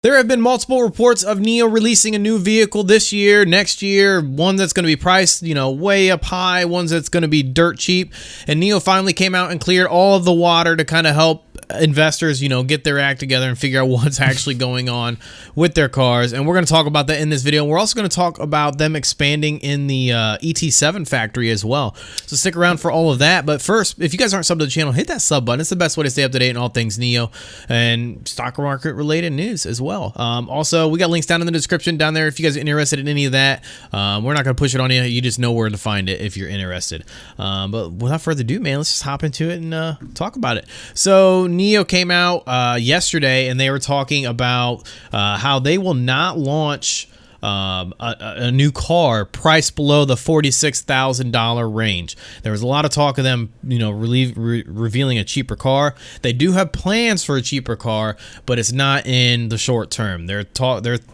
There have been multiple reports of NIO releasing a new vehicle this year, next year, one that's going to be priced, way up high, ones that's going to be dirt cheap. And NIO finally came out and cleared all of the water to kind of help investors, get their act together and figure out what's actually going on with their cars. And we're going to talk about that in this video. We're also going to talk about them expanding in the ET7 factory as well. So stick around for all of that. But first, if you guys aren't subbed to the channel, hit that sub button. It's the best way to stay up to date on all things NIO and stock market related news as well. Also, we got links down in the description down there if you guys are interested in any of that. We're not going to push it on you. You just know where to find it if you're interested. But without further ado, man, let's just hop into it and talk about it. So NIO came out yesterday, and they were talking about how they will not launch a new car priced below the $46,000 range. There was a lot of talk of them, revealing a cheaper car. They do have plans for a cheaper car, but it's not in the short term. They're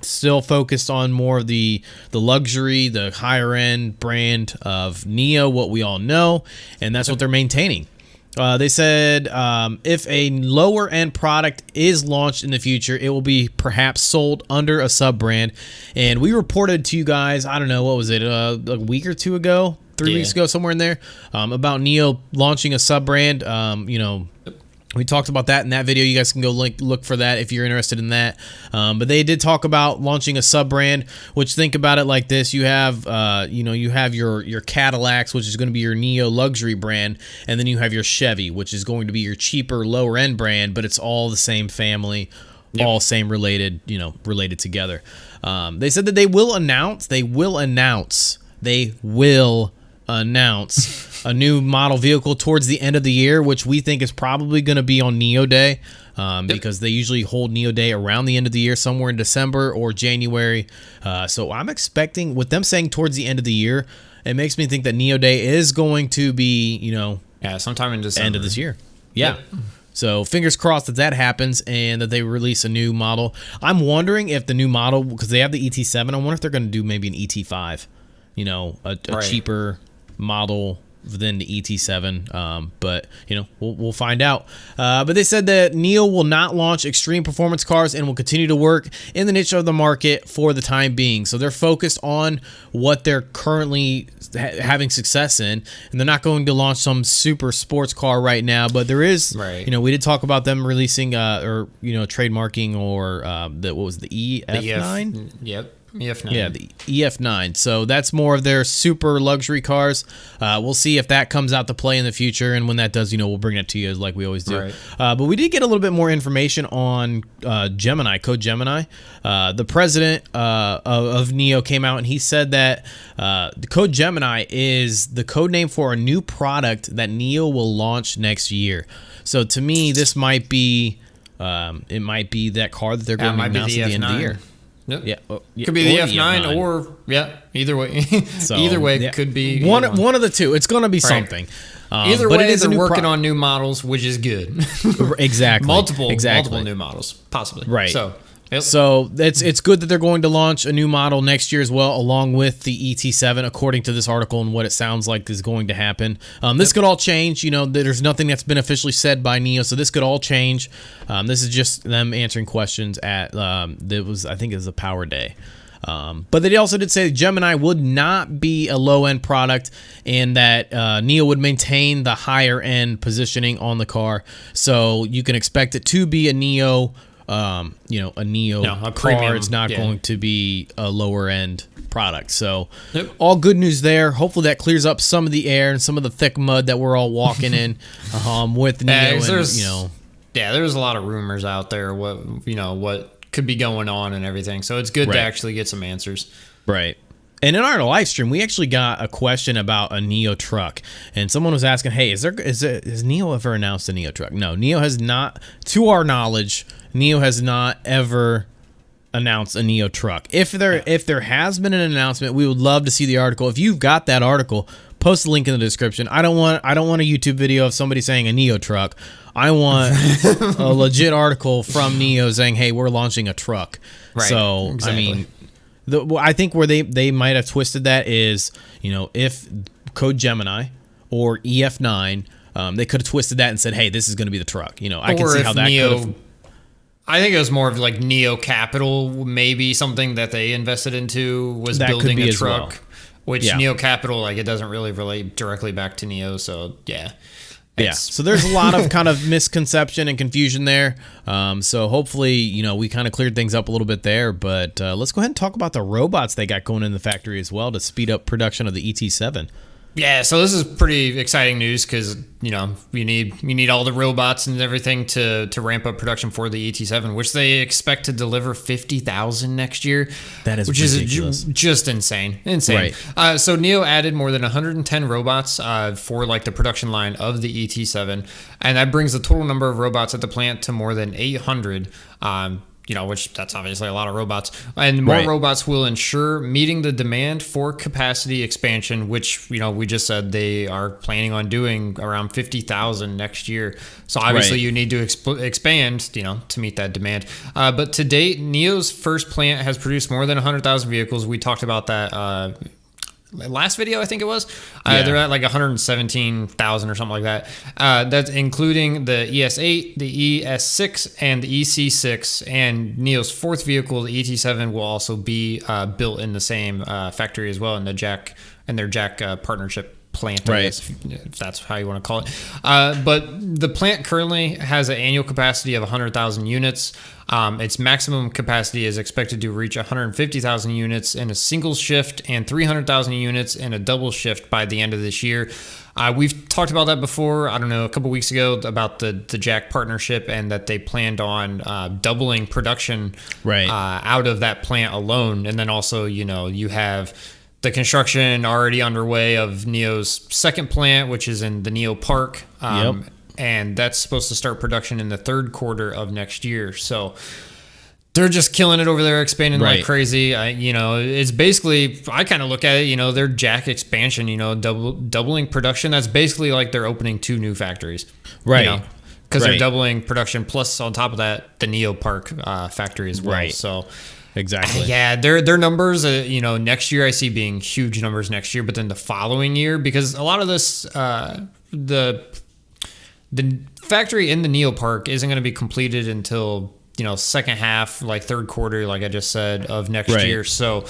still focused on more of the luxury, the higher end brand of NIO, what we all know, and that's what they're maintaining. They said if a lower end product is launched in the future, it will be perhaps sold under a sub brand. And we reported to you guys, I don't know, what was it, a week or two ago, 3 weeks ago, somewhere in there, about NIO launching a sub brand. We talked about that in that video. You guys can go look for that if you're interested in that. But they did talk about launching a sub brand, which, think about it like this: you have, you have your Cadillacs, which is going to be your NIO luxury brand, and then you have your Chevy, which is going to be your cheaper, lower end brand, but it's all the same family, all same related, related together. They said that they will announce a new model vehicle towards the end of the year, which we think is probably going to be on NIO Day, because they usually hold NIO Day around the end of the year, somewhere in December or January. So I'm expecting, with them saying towards the end of the year, it makes me think that NIO Day is going to be, sometime in December, end of this year. Yeah. So fingers crossed that happens and that they release a new model. I'm wondering if the new model, because they have the ET7, I wonder if they're going to do maybe an ET5, a cheaper model than the ET7, but we'll find out. But they said that NIO will not launch extreme performance cars and will continue to work in the niche of the market for the time being. So they're focused on what they're currently having success in, and they're not going to launch some super sports car right now. But there is, we did talk about them releasing or trademarking or what was the EF9? Yep. EF9. Yeah, the EF9. So that's more of their super luxury cars. We'll see if that comes out to play in the future, and when that does, we'll bring it to you like we always do. Right. But we did get a little bit more information on Gemini, Code Gemini. The president of NIO came out and he said that the Code Gemini is the code name for a new product that NIO will launch next year. So to me, this might be that car that they're going to announce at the end of the year. Yep. Yeah, could be the F9 or either way. So, either way could be one of the two. It's going to be something. Either way, they're working on new models, which is good. Exactly. Multiple new models, possibly. Right. So it's good that they're going to launch a new model next year as well, along with the ET7, according to this article and what it sounds like is going to happen. This could all change. There's nothing that's been officially said by NIO, so this could all change. This is just them answering questions at I think it was a Power Day. But they also did say Gemini would not be a low-end product, and that NIO would maintain the higher-end positioning on the car. So you can expect it to be a NIO. A NIO car. It's not going to be a lower end product. So all good news there. Hopefully that clears up some of the air and some of the thick mud that we're all walking in with NIO. There's a lot of rumors out there what could be going on and everything. So it's good to actually get some answers. Right. And in our live stream, we actually got a question about a NIO truck, and someone was asking, "Hey, has NIO ever announced a NIO truck?" No, NIO has not. To our knowledge, NIO has not ever announced a NIO truck. If there has been an announcement, we would love to see the article. If you've got that article, post the link in the description. I don't want a YouTube video of somebody saying a NIO truck. I want a legit article from NIO saying, "Hey, we're launching a truck." Right. So exactly. I think where they might have twisted that is, if Code Gemini or EF9, they could have twisted that and said, "Hey, this is going to be the truck." I can see how that could have. I think it was more of like NIO Capital, maybe something that they invested into was That building could be a as truck, well. which Yeah. NIO Capital, like it doesn't really relate directly back to NIO. So yeah. Yeah. So there's a lot of kind of misconception and confusion there. So hopefully, we kind of cleared things up a little bit there. But let's go ahead and talk about the robots they got going in the factory as well to speed up production of the ET7. Yeah, so this is pretty exciting news because we need all the robots and everything to ramp up production for the ET7, which they expect to deliver 50,000 next year. That is which ridiculous. is just insane. Right. So NIO added more than 110 robots for like the production line of the ET7, and that brings the total number of robots at the plant to more than 800. Which that's obviously a lot of robots. And more robots will ensure meeting the demand for capacity expansion, which, we just said they are planning on doing around 50,000 next year. So obviously you need to expand, to meet that demand. But to date, NIO's first plant has produced more than 100,000 vehicles. We talked about that last video, I think it was. They're at like 117,000 or something like that. That's including the ES8, the ES6, and the EC6. And NIO's fourth vehicle, the ET7, will also be built in the same factory as well in their Jack partnership plant, I guess, if that's how you want to call it. But the plant currently has an annual capacity of 100,000 units. Its maximum capacity is expected to reach 150,000 units in a single shift and 300,000 units in a double shift by the end of this year. We've talked about that before, I don't know, a couple weeks ago about the Jack partnership and that they planned on doubling production out of that plant alone. And then also, you have the construction already underway of NIO's second plant, which is in the NIO Park. And that's supposed to start production in the third quarter of next year. So they're just killing it over there, expanding like crazy. It's basically, I kind of look at it, their Jack expansion, doubling production. That's basically like they're opening 2 new factories. Because they're doubling production. Plus, on top of that, the NIO Park factory as well. So exactly. Yeah, their numbers, next year I see being huge numbers next year, but then the following year, because a lot of this, the factory in the NIO Park isn't going to be completed until, second half, like third quarter, like I just said, of next year. So,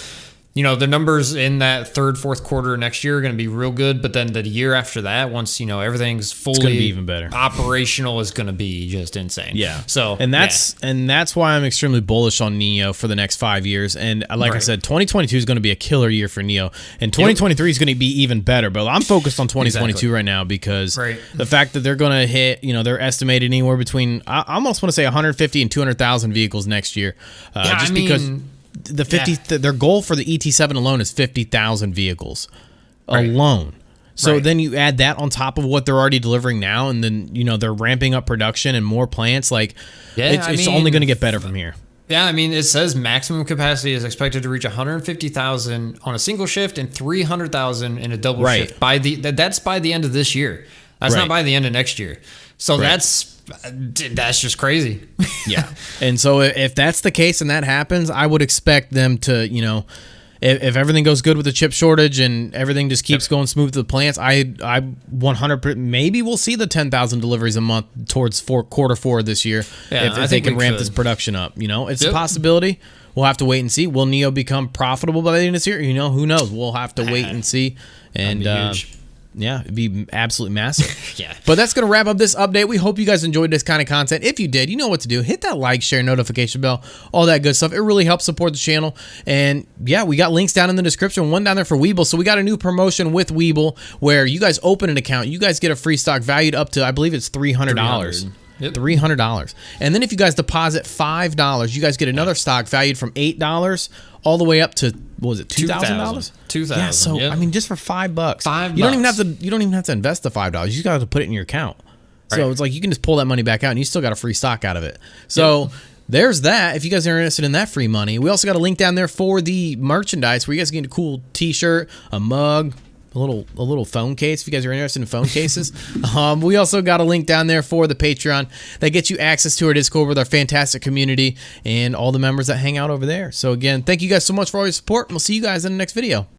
the numbers in that third, fourth quarter next year are going to be real good. But then the year after that, once, everything's fully it's gonna be even better. Operational, is going to be just insane. Yeah. So, and that's why I'm extremely bullish on NIO for the next 5 years. And like I said, 2022 is going to be a killer year for NIO, and 2023 is going to be even better. But I'm focused on 2022 right now because the fact that they're going to hit, they're estimated anywhere between, I almost want to say 150 and 200,000 vehicles next year, because their goal for the ET7 alone is 50,000 vehicles alone. So then you add that on top of what they're already delivering now, and then they're ramping up production and more plants. Like it's only going to get better from here. Yeah, it says maximum capacity is expected to reach 150,000 on a single shift and 300,000 in a double shift that's by the end of this year. That's not by the end of next year. So that's just crazy. Yeah. And so if that's the case and that happens, I would expect them to, if everything goes good with the chip shortage and everything just keeps going smooth to the plants, I 100% maybe we'll see the 10,000 deliveries a month towards quarter 4 this year if they can ramp this production up. It's a possibility. We'll have to wait and see. Will NIO become profitable by the end of this year? Who knows? We'll have to wait and see. And yeah, it'd be absolutely massive. Yeah. But that's going to wrap up this update. We hope you guys enjoyed this kind of content. If you did, you know what to do. Hit that like, share, notification bell, all that good stuff. It really helps support the channel. And yeah, we got links down in the description. One down there for Webull. So we got a new promotion with Webull where you guys open an account. You guys get a free stock valued up to, I believe it's $300. Yep. $300. And then if you guys deposit $5, you guys get another stock valued from $8 all the way up to, what was it, $2,000? $2,000. Yeah, so just for $5. $5. You don't even have to invest the $5. You just got to put it in your account. So it's like you can just pull that money back out and you still got a free stock out of it. So there's that. If you guys are interested in that free money, we also got a link down there for the merchandise where you guys get a cool t-shirt, a mug, a little phone case if you guys are interested in phone cases. We also got a link down there for the Patreon that gets you access to our Discord with our fantastic community and all the members that hang out over there. So again, thank you guys so much for all your support, and we'll see you guys in the next video.